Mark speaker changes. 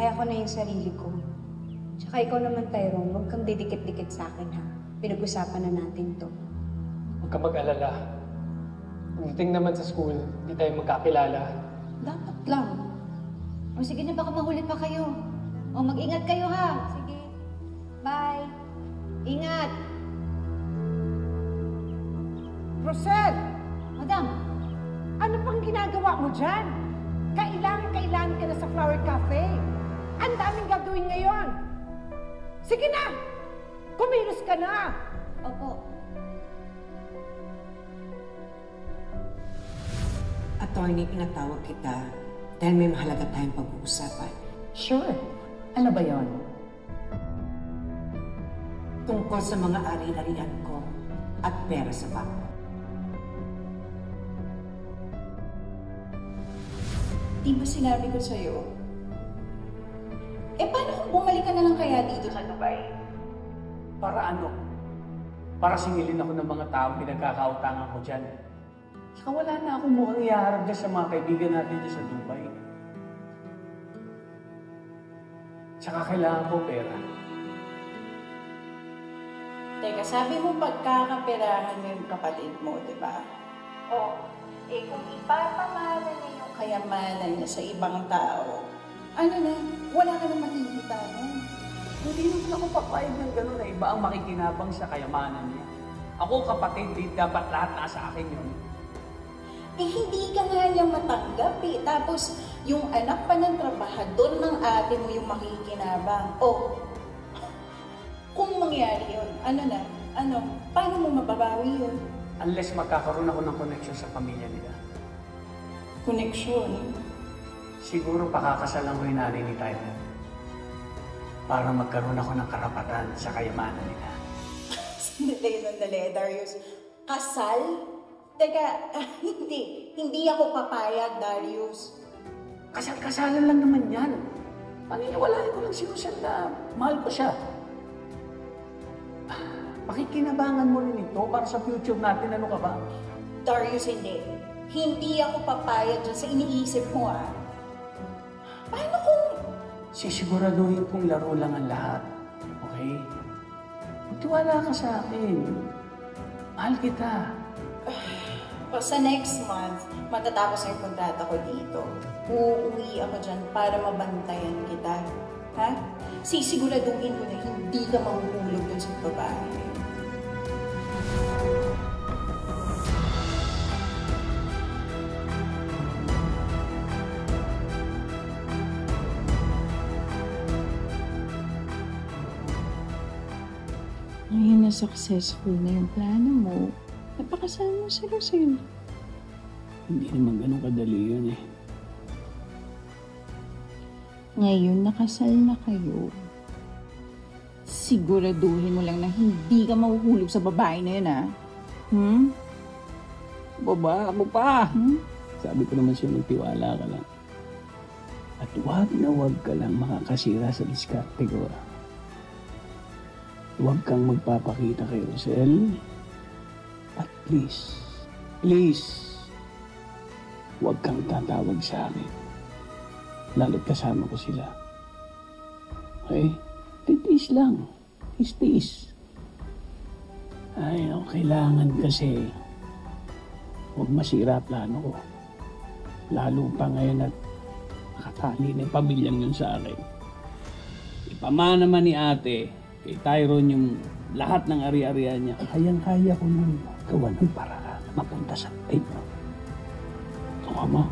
Speaker 1: kaya ko na yung sarili ko. Tsaka ikaw naman, Tyrone, huwag kang didikit-dikit sa akin, ha? Pinag-usapan na natin to.
Speaker 2: Huwag ka mag-alala. Pagdating naman sa school, hindi tayo magkakilala.
Speaker 1: Dapat lang.
Speaker 3: O sige na, baka mahuli pa kayo. O mag-ingat kayo, ha?
Speaker 1: Sige. Bye.
Speaker 3: Ingat!
Speaker 4: Rosel!
Speaker 3: Madam!
Speaker 4: Ano pang ginagawa mo dyan? Kailangan ka na sa Flower Cafe. Ang daming gagawin ngayon. Sige na! Kumilos ka na!
Speaker 3: Opo.
Speaker 5: Attorney, pinatawag kita dahil may mahalaga tayong pag-uusapan.
Speaker 4: Sure. Ano ba yon?
Speaker 5: Tungkol sa mga ari-arian ko at pera sa bangko.
Speaker 6: Di ba sinabi ko sa'yo? Paano kung bumalik ka na lang kaya dito sa Dubai?
Speaker 7: Para ano? Para singilin ako ng mga taong pinagkakautangan ko dyan. Saka wala na akong mukhang ihaharap dyan sa mga kaibigan natin dyan sa Dubai. Saka kailangan ko pera.
Speaker 6: Teka, sabi mo pagkakaperahan mo yung kapatid mo, di ba? Kung ipapamana niya yung kayamanan niya sa ibang tao, ano na, wala ka nang makikita mo.
Speaker 7: Hindi naman ako papayag ng gano'n na iba ang makikinabang sa kayamanan niya. Ako kapatid, di dapat lahat nasa akin yun.
Speaker 6: Hindi ka nga niya matanggap eh. Tapos, yung anak pa ng trabahador ng ate mo yung makikinabang. Kung mangyari yun, paano mo mababawi yun?
Speaker 7: Unless magkakaroon ako ng connection sa pamilya nila.
Speaker 6: Connection?
Speaker 7: Siguro pakakasalan ko yung nanay ni Tyler. Para magkaroon ako ng karapatan sa kayamanan nila.
Speaker 6: Sandali, Darius. Kasal? Teka, hindi ako papayag, Darius.
Speaker 7: Kasal-kasalan lang naman yan. Paniniwalaan ko lang si Susan na mahal ko siya. Pakikinabangan mo rin ito para sa future natin. Ano ka ba?
Speaker 6: Darius, hindi. Hindi ako papayag dyan sa iniisip mo, ah. Paano kung...
Speaker 7: Sisiguraduhin kong laro lang ang lahat. Okay? Magtiwala ka sa akin. Mahal kita.
Speaker 6: Sa next month, matatapos ang kontrata ko dito. Uuwi ako dyan para mabantayan kita. Ha? Sisiguraduhin ko na hindi ka mahuhulog dun sa babae.
Speaker 8: Ngayon na successful na yung plano mo, napakasal mo si Rosel.
Speaker 7: Hindi naman ganun kadali yun eh.
Speaker 8: Ngayon nakasal na kayo. Siguraduhin mo lang na hindi ka mahuhulog sa babae na yun, ha?
Speaker 7: Baba, ako pa! Sabi ko naman siya, magtiwala ka lang. At wag na wag ka lang makakasira sa diskarte ko. Huwag kang magpapakita kay Rosel. At please, huwag kang tatawag sa akin. Lalo't kasama ko sila. Okay? Tiis lang. Tiis. Ay, kailangan kasi huwag masira plano ko. Lalo pa ngayon at nakatali na yung pamilyang yun sa akin. Ipamana naman ni ate kay Tyrone yung lahat ng ari-arian niya. Kayang-kaya ko nung gawa ng paraan mapunta sa tape mo. Tama mo?